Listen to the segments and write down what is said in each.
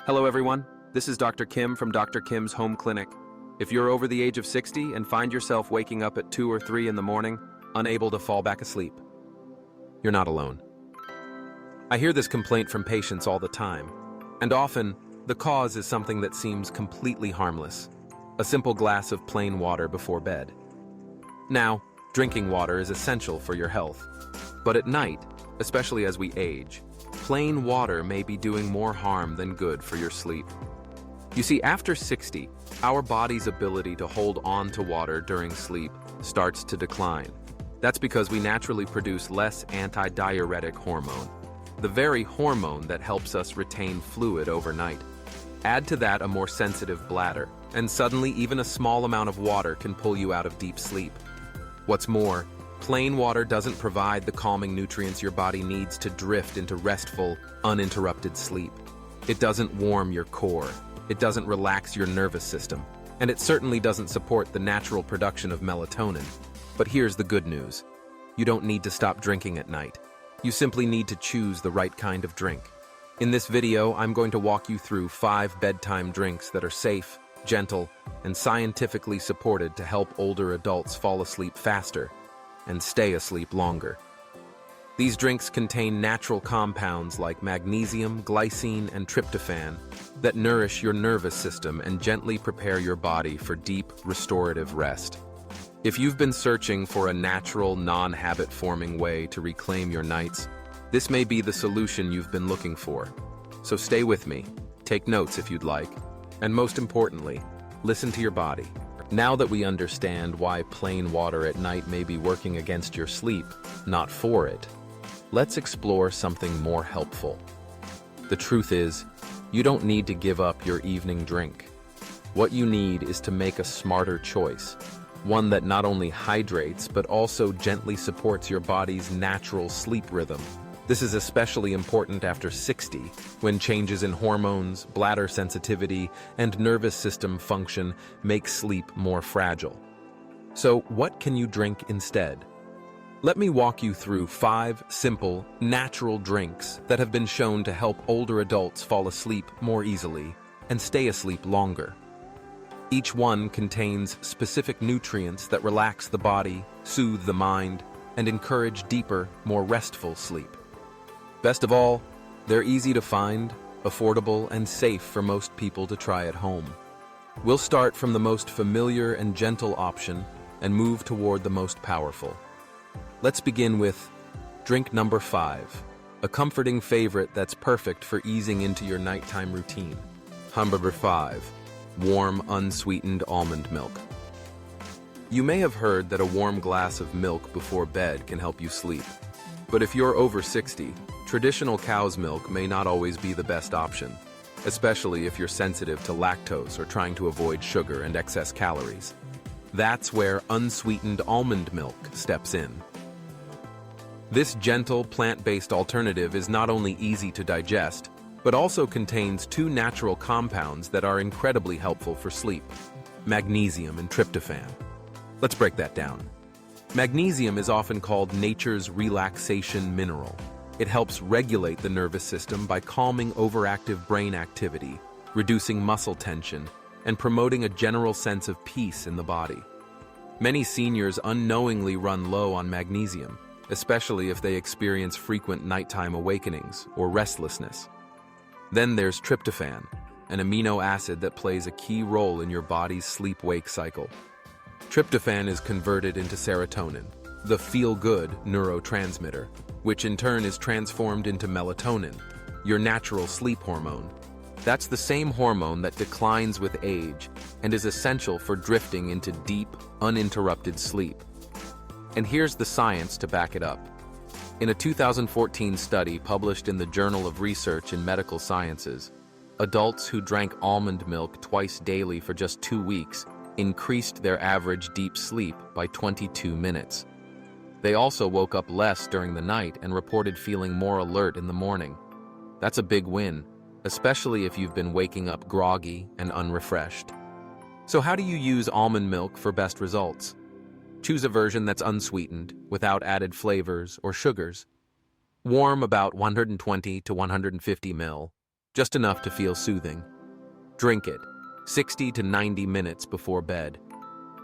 Hello everyone, this is Dr. Kim from Dr. Kim's Home Clinic. If you're over the age of 60 and find yourself waking up at 2 or 3 in the morning, unable to fall back asleep, you're not alone. I hear this complaint from patients all the time, and often the cause is something that seems completely harmless, a simple glass of plain water before bed. Now, drinking water is essential for your health, but at night, especially as we age, plain water may be doing more harm than good for your sleep. You see, after 60, our body's ability to hold on to water during sleep starts to decline. That's because we naturally produce less antidiuretic hormone, the very hormone that helps us retain fluid overnight. Add to that a more sensitive bladder, and suddenly even a small amount of water can pull you out of deep sleep. What's more, plain water doesn't provide the calming nutrients your body needs to drift into restful, uninterrupted sleep. It doesn't warm your core, it doesn't relax your nervous system, and it certainly doesn't support the natural production of melatonin. But here's the good news. You don't need to stop drinking at night. You simply need to choose the right kind of drink. In this video, I'm going to walk you through 5 bedtime drinks that are safe, gentle, and scientifically supported to help older adults fall asleep faster and stay asleep longer. These drinks contain natural compounds like magnesium, glycine, and tryptophan that nourish your nervous system and gently prepare your body for deep, restorative rest. If you've been searching for a natural, non-habit-forming way to reclaim your nights, this may be the solution you've been looking for. So stay with me, take notes if you'd like, and most importantly, listen to your body. Now that we understand why plain water at night may be working against your sleep, not for it, let's explore something more helpful. The truth is, you don't need to give up your evening drink. What you need is to make a smarter choice, one that not only hydrates but also gently supports your body's natural sleep rhythm. This is especially important after 60, when changes in hormones, bladder sensitivity, and nervous system function make sleep more fragile. So, what can you drink instead? Let me walk you through 5 simple, natural drinks that have been shown to help older adults fall asleep more easily and stay asleep longer. Each one contains specific nutrients that relax the body, soothe the mind, and encourage deeper, more restful sleep. Best of all, they're easy to find, affordable, and safe for most people to try at home. We'll start from the most familiar and gentle option and move toward the most powerful. Let's begin with drink number 5, a comforting favorite that's perfect for easing into your nighttime routine. Number 5, warm, unsweetened almond milk. You may have heard that a warm glass of milk before bed can help you sleep. But if you're over 60, traditional cow's milk may not always be the best option, especially if you're sensitive to lactose or trying to avoid sugar and excess calories. That's where unsweetened almond milk steps in. This gentle, plant-based alternative is not only easy to digest, but also contains 2 natural compounds that are incredibly helpful for sleep: magnesium and tryptophan. Let's break that down. Magnesium is often called nature's relaxation mineral. It helps regulate the nervous system by calming overactive brain activity, reducing muscle tension, and promoting a general sense of peace in the body. Many seniors unknowingly run low on magnesium, especially if they experience frequent nighttime awakenings or restlessness. Then there's tryptophan, an amino acid that plays a key role in your body's sleep-wake cycle. Tryptophan is converted into serotonin, the feel-good neurotransmitter, which in turn is transformed into melatonin, your natural sleep hormone. That's the same hormone that declines with age and is essential for drifting into deep, uninterrupted sleep. And here's the science to back it up. In a 2014 study published in the Journal of Research in Medical Sciences, adults who drank almond milk twice daily for just 2 weeks increased their average deep sleep by 22 minutes. They also woke up less during the night and reported feeling more alert in the morning. That's a big win, especially if you've been waking up groggy and unrefreshed. So how do you use almond milk for best results? Choose a version that's unsweetened, without added flavors or sugars. Warm about 120 to 150 ml. just enough to feel soothing. Drink it 60 to 90 minutes before bed.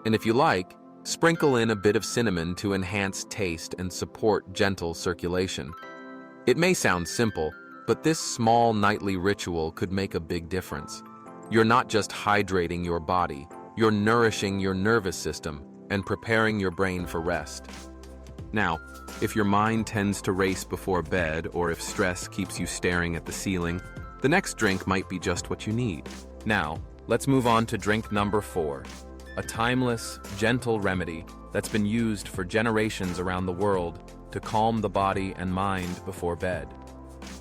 And if you like, sprinkle in a bit of cinnamon to enhance taste and support gentle circulation. It may sound simple, but this small nightly ritual could make a big difference. You're not just hydrating your body, you're nourishing your nervous system and preparing your brain for rest. Now, if your mind tends to race before bed or if stress keeps you staring at the ceiling, the next drink might be just what you need. Now, let's move on to drink number 4, a timeless, gentle remedy that's been used for generations around the world to calm the body and mind before bed.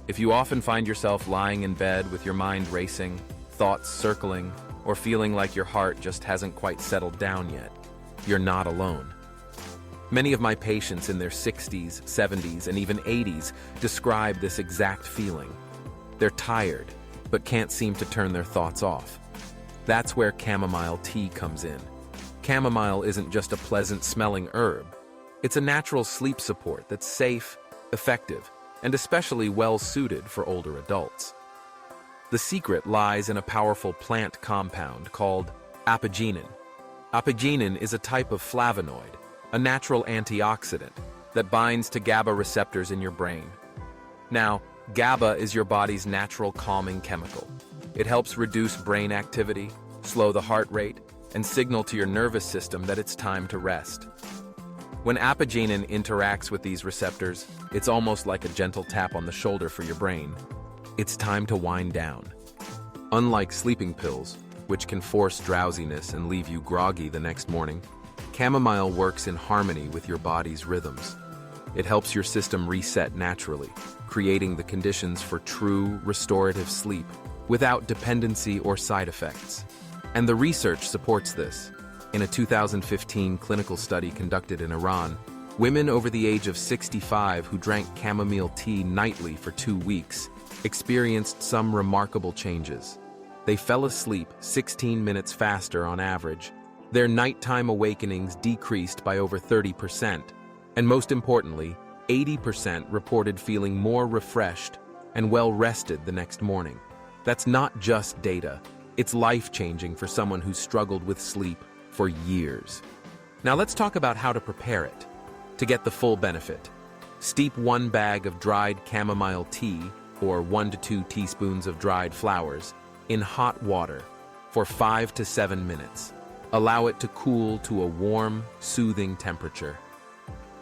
If you often find yourself lying in bed with your mind racing, thoughts circling, or feeling like your heart just hasn't quite settled down yet, you're not alone. Many of my patients in their 60s, 70s, and even 80s describe this exact feeling. They're tired, but can't seem to turn their thoughts off. That's where chamomile tea comes in. Chamomile isn't just a pleasant-smelling herb. It's a natural sleep support that's safe, effective, and especially well-suited for older adults. The secret lies in a powerful plant compound called apigenin. Apigenin is a type of flavonoid, a natural antioxidant that binds to GABA receptors in your brain. Now, GABA is your body's natural calming chemical. It helps reduce brain activity, slow the heart rate, and signal to your nervous system that it's time to rest. When apigenin interacts with these receptors, it's almost like a gentle tap on the shoulder for your brain. It's time to wind down. Unlike sleeping pills, which can force drowsiness and leave you groggy the next morning, chamomile works in harmony with your body's rhythms. It helps your system reset naturally, creating the conditions for true, restorative sleep without dependency or side effects. And the research supports this. In a 2015 clinical study conducted in Iran, women over the age of 65 who drank chamomile tea nightly for 2 weeks experienced some remarkable changes. They fell asleep 16 minutes faster on average. Their nighttime awakenings decreased by over 30%, and most importantly, 80% reported feeling more refreshed and well-rested the next morning. That's not just data. It's life-changing for someone who's struggled with sleep for years. Now let's talk about how to prepare it. To get the full benefit, steep 1 bag of dried chamomile tea, or 1 to 2 teaspoons of dried flowers, in hot water for 5 to 7 minutes. Allow it to cool to a warm, soothing temperature.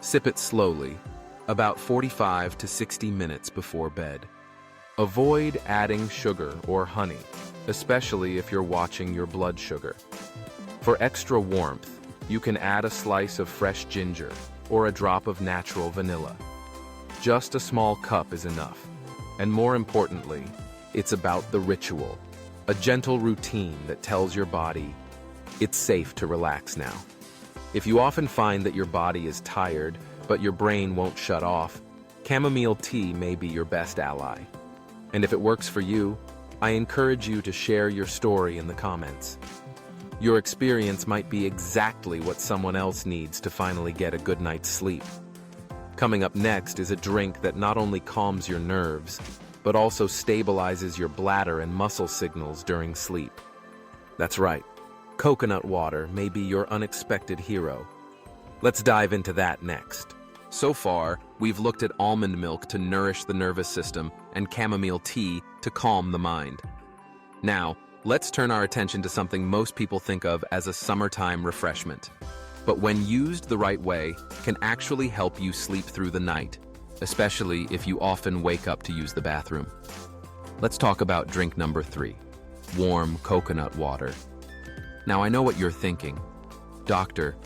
Sip it slowly, about 45 to 60 minutes before bed. Avoid adding sugar or honey, especially if you're watching your blood sugar. For extra warmth, you can add a slice of fresh ginger or a drop of natural vanilla. Just a small cup is enough. And more importantly, it's about the ritual, a gentle routine that tells your body, it's safe to relax now. If you often find that your body is tired, but your brain won't shut off, chamomile tea may be your best ally. And if it works for you, I encourage you to share your story in the comments. Your experience might be exactly what someone else needs to finally get a good night's sleep. Coming up next is a drink that not only calms your nerves, but also stabilizes your bladder and muscle signals during sleep. That's right, coconut water may be your unexpected hero. Let's dive into that next. So far, we've looked at almond milk to nourish the nervous system and chamomile tea to calm the mind. Now, let's turn our attention to something most people think of as a summertime refreshment, but when used the right way, can actually help you sleep through the night, especially if you often wake up to use the bathroom. Let's talk about drink number 3, warm coconut water. Now I know what you're thinking. Doctor,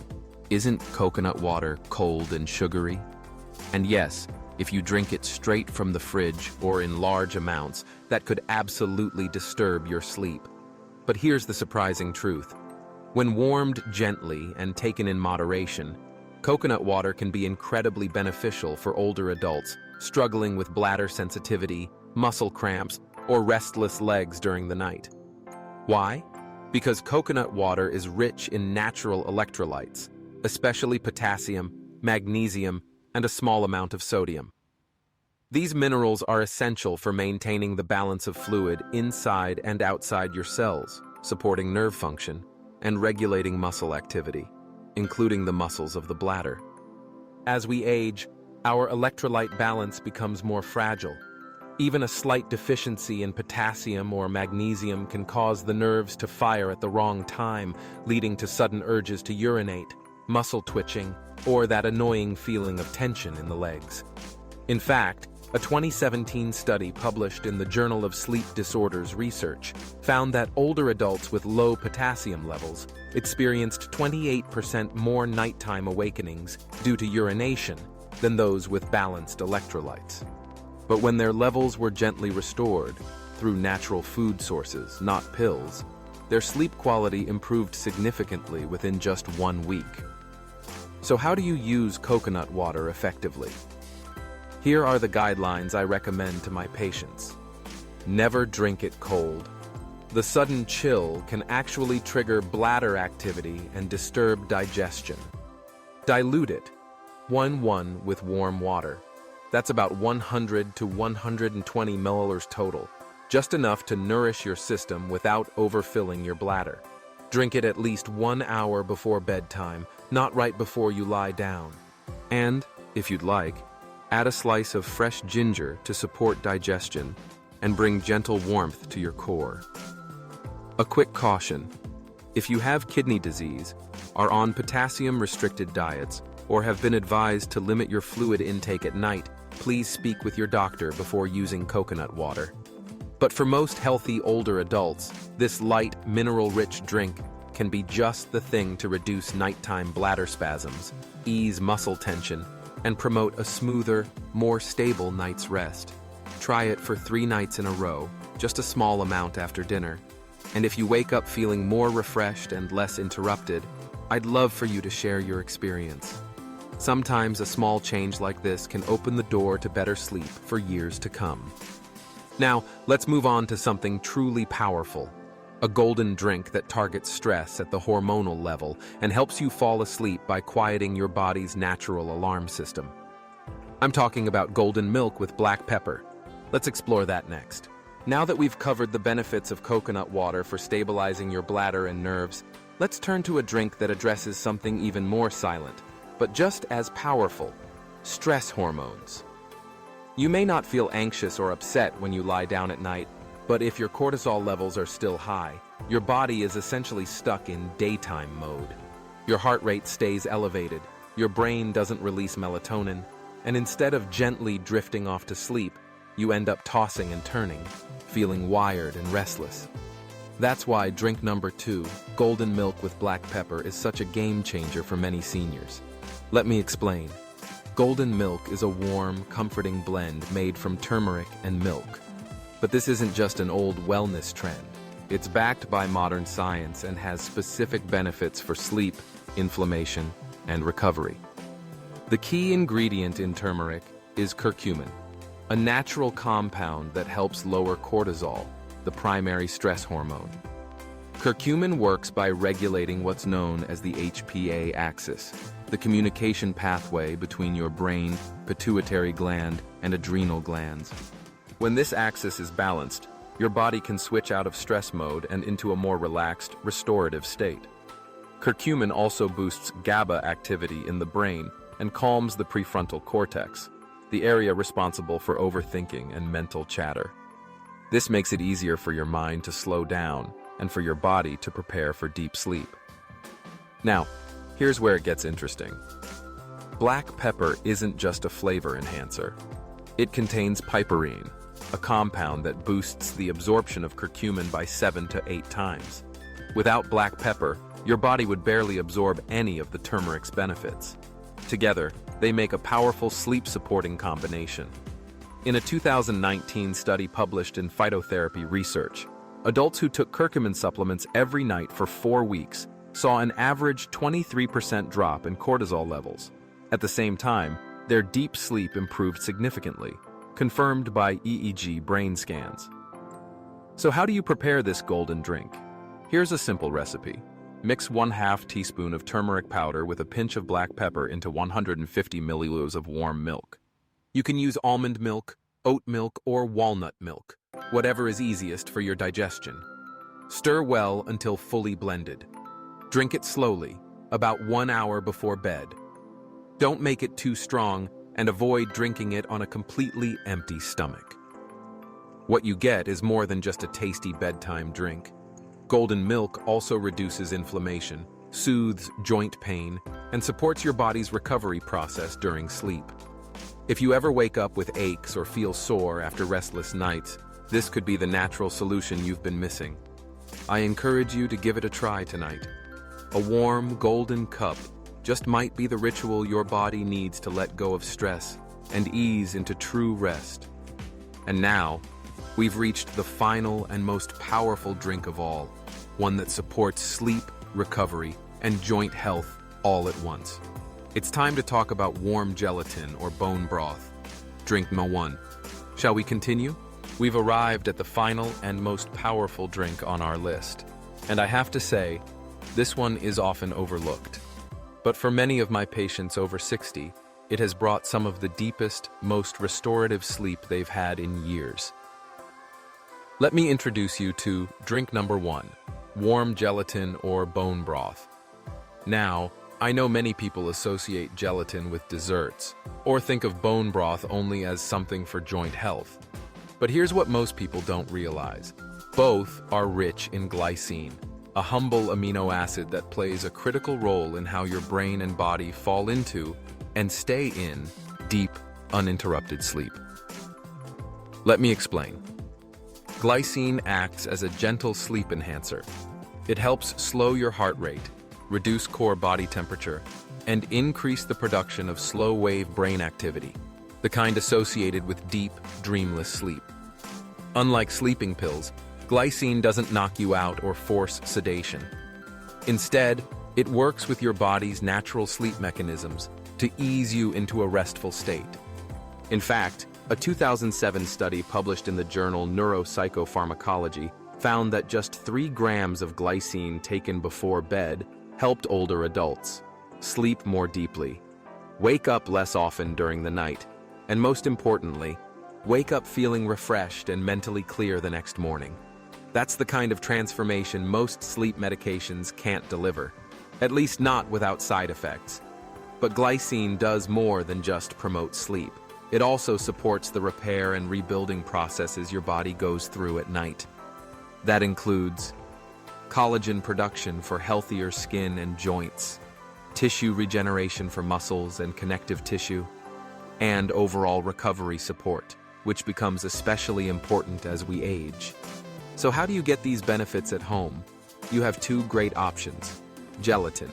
isn't coconut water cold and sugary? And yes, if you drink it straight from the fridge or in large amounts, that could absolutely disturb your sleep. But here's the surprising truth. When warmed gently and taken in moderation, coconut water can be incredibly beneficial for older adults struggling with bladder sensitivity, muscle cramps, or restless legs during the night. Why? Because coconut water is rich in natural electrolytes, especially potassium, magnesium, and a small amount of sodium. These minerals are essential for maintaining the balance of fluid inside and outside your cells, supporting nerve function, and regulating muscle activity, including the muscles of the bladder. As we age, our electrolyte balance becomes more fragile. Even a slight deficiency in potassium or magnesium can cause the nerves to fire at the wrong time, leading to sudden urges to urinate, muscle twitching, or that annoying feeling of tension in the legs. In fact, a 2017 study published in the Journal of Sleep Disorders Research found that older adults with low potassium levels experienced 28% more nighttime awakenings due to urination than those with balanced electrolytes. But when their levels were gently restored through natural food sources, not pills, their sleep quality improved significantly within just 1 week. So how do you use coconut water effectively? Here are the guidelines I recommend to my patients. Never drink it cold. The sudden chill can actually trigger bladder activity and disturb digestion. Dilute it, 1:1 with warm water. That's about 100 to 120 milliliters total, just enough to nourish your system without overfilling your bladder. Drink it at least 1 hour before bedtime, not right before you lie down. And, if you'd like, add a slice of fresh ginger to support digestion and bring gentle warmth to your core. A quick caution: if you have kidney disease, are on potassium-restricted diets, or have been advised to limit your fluid intake at night, please speak with your doctor before using coconut water. But for most healthy older adults, this light, mineral-rich drink can be just the thing to reduce nighttime bladder spasms, ease muscle tension, and promote a smoother, more stable night's rest. Try it for 3 nights in a row, just a small amount after dinner. And if you wake up feeling more refreshed and less interrupted, I'd love for you to share your experience. Sometimes a small change like this can open the door to better sleep for years to come. Now, let's move on to something truly powerful. A golden drink that targets stress at the hormonal level and helps you fall asleep by quieting your body's natural alarm system. I'm talking about golden milk with black pepper. Let's explore that next. Now that we've covered the benefits of coconut water for stabilizing your bladder and nerves, let's turn to a drink that addresses something even more silent, but just as powerful: stress hormones. You may not feel anxious or upset when you lie down at night, but if your cortisol levels are still high, your body is essentially stuck in daytime mode. Your heart rate stays elevated, your brain doesn't release melatonin, and instead of gently drifting off to sleep, you end up tossing and turning, feeling wired and restless. That's why drink number 2, golden milk with black pepper, is such a game changer for many seniors. Let me explain. Golden milk is a warm, comforting blend made from turmeric and milk. But this isn't just an old wellness trend. It's backed by modern science and has specific benefits for sleep, inflammation, and recovery. The key ingredient in turmeric is curcumin, a natural compound that helps lower cortisol, the primary stress hormone. Curcumin works by regulating what's known as the HPA axis, the communication pathway between your brain, pituitary gland, and adrenal glands. When this axis is balanced, your body can switch out of stress mode and into a more relaxed, restorative state. Curcumin also boosts GABA activity in the brain and calms the prefrontal cortex, the area responsible for overthinking and mental chatter. This makes it easier for your mind to slow down and for your body to prepare for deep sleep. Now, here's where it gets interesting. Black pepper isn't just a flavor enhancer. It contains piperine, a compound that boosts the absorption of curcumin by 7 to 8 times. Without black pepper, your body would barely absorb any of the turmeric's benefits. Together, they make a powerful sleep-supporting combination. In a 2019 study published in Phytotherapy Research, adults who took curcumin supplements every night for 4 weeks saw an average 23% drop in cortisol levels. At the same time, their deep sleep improved significantly, confirmed by EEG brain scans. So how do you prepare this golden drink? Here's a simple recipe. Mix 1/2 teaspoon of turmeric powder with a pinch of black pepper into 150 milliliters of warm milk. You can use almond milk, oat milk, or walnut milk, whatever is easiest for your digestion. Stir well until fully blended. Drink it slowly, about 1 hour before bed. Don't make it too strong and avoid drinking it on a completely empty stomach. What you get is more than just a tasty bedtime drink. Golden milk also reduces inflammation, soothes joint pain, and supports your body's recovery process during sleep. If you ever wake up with aches or feel sore after restless nights, this could be the natural solution you've been missing. I encourage you to give it a try tonight. A warm, golden cup just might be the ritual your body needs to let go of stress and ease into true rest. And now, we've reached the final and most powerful drink of all, one that supports sleep, recovery, and joint health all at once. It's time to talk about warm gelatin or bone broth. Drink number 1. Shall we continue? We've arrived at the final and most powerful drink on our list. And I have to say, this one is often overlooked. But for many of my patients over 60, it has brought some of the deepest, most restorative sleep they've had in years. Let me introduce you to drink number 1, warm gelatin or bone broth. Now, I know many people associate gelatin with desserts, or think of bone broth only as something for joint health. But here's what most people don't realize. Both are rich in glycine, a humble amino acid that plays a critical role in how your brain and body fall into and stay in deep, uninterrupted sleep. Let me explain. Glycine acts as a gentle sleep enhancer. It helps slow your heart rate, reduce core body temperature, and increase the production of slow-wave brain activity, the kind associated with deep, dreamless sleep. Unlike sleeping pills, glycine doesn't knock you out or force sedation. Instead, it works with your body's natural sleep mechanisms to ease you into a restful state. In fact, a 2007 study published in the journal Neuropsychopharmacology found that just 3 grams of glycine taken before bed helped older adults sleep more deeply, wake up less often during the night, and most importantly, wake up feeling refreshed and mentally clear the next morning. That's the kind of transformation most sleep medications can't deliver, at least not without side effects. But glycine does more than just promote sleep. It also supports the repair and rebuilding processes your body goes through at night. That includes collagen production for healthier skin and joints, tissue regeneration for muscles and connective tissue, and overall recovery support, which becomes especially important as we age. So how do you get these benefits at home? You have 2 great options. Gelatin.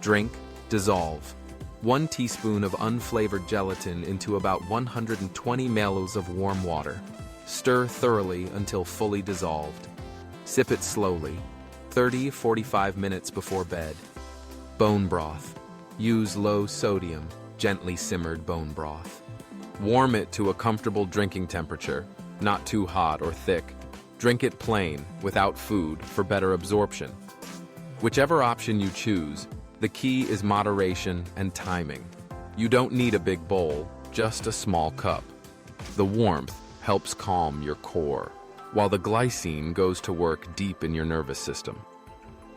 Drink, dissolve 1 teaspoon of unflavored gelatin into about 120 ml of warm water. Stir thoroughly until fully dissolved. Sip it slowly, 30-45 minutes before bed. Bone broth. Use low sodium, gently simmered bone broth. Warm it to a comfortable drinking temperature, not too hot or thick. Drink it plain, without food, for better absorption. Whichever option you choose, the key is moderation and timing. You don't need a big bowl, just a small cup. The warmth helps calm your core, while the glycine goes to work deep in your nervous system.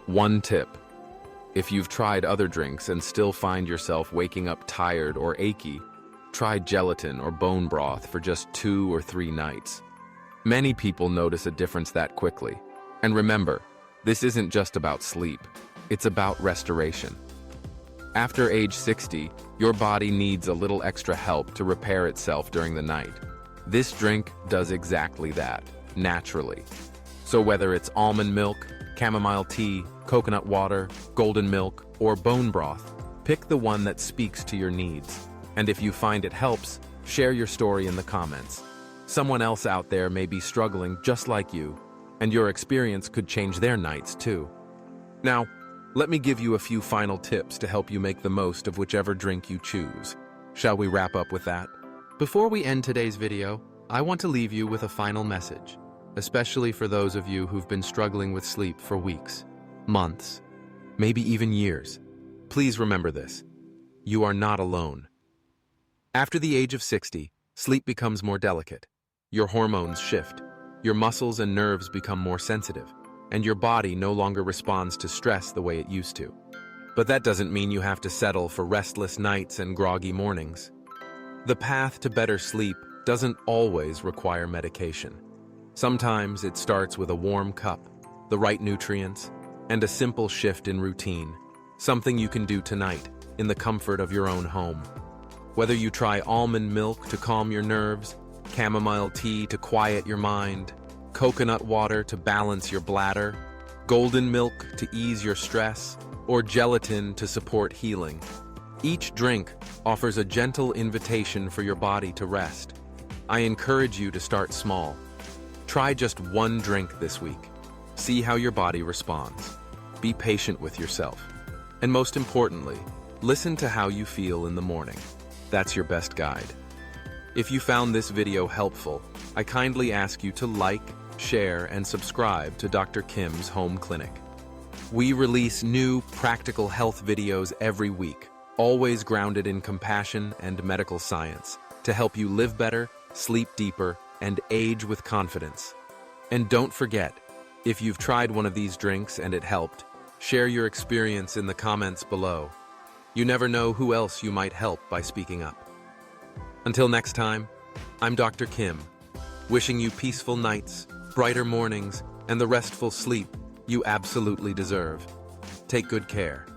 One tip: if you've tried other drinks and still find yourself waking up tired or achy, try gelatin or bone broth for just 2 or 3 nights. Many people notice a difference that quickly. And remember, this isn't just about sleep, it's about restoration. After age 60, your body needs a little extra help to repair itself during the night. This drink does exactly that, naturally. So whether it's almond milk, chamomile tea, coconut water, golden milk, or bone broth, pick the one that speaks to your needs. And if you find it helps, share your story in the comments. Someone else out there may be struggling just like you, and your experience could change their nights too. Now, let me give you a few final tips to help you make the most of whichever drink you choose. Shall we wrap up with that? Before we end today's video, I want to leave you with a final message, especially for those of you who've been struggling with sleep for weeks, months, maybe even years. Please remember this: you are not alone. After the age of 60, sleep becomes more delicate. Your hormones shift, your muscles and nerves become more sensitive, and your body no longer responds to stress the way it used to. But that doesn't mean you have to settle for restless nights and groggy mornings. The path to better sleep doesn't always require medication. Sometimes it starts with a warm cup, the right nutrients, and a simple shift in routine, something you can do tonight in the comfort of your own home. Whether you try almond milk to calm your nerves, chamomile tea to quiet your mind, coconut water to balance your bladder, golden milk to ease your stress, or gelatin to support healing, each drink offers a gentle invitation for your body to rest. I encourage you to start small. Try just one drink this week. See how your body responds. Be patient with yourself. And most importantly, listen to how you feel in the morning. That's your best guide. If you found this video helpful, I kindly ask you to like, share, and subscribe to Dr. Kim's Home Clinic. We release new, practical health videos every week, always grounded in compassion and medical science, to help you live better, sleep deeper, and age with confidence. And don't forget, if you've tried one of these drinks and it helped, share your experience in the comments below. You never know who else you might help by speaking up. Until next time, I'm Dr. Kim, wishing you peaceful nights, brighter mornings, and the restful sleep you absolutely deserve. Take good care.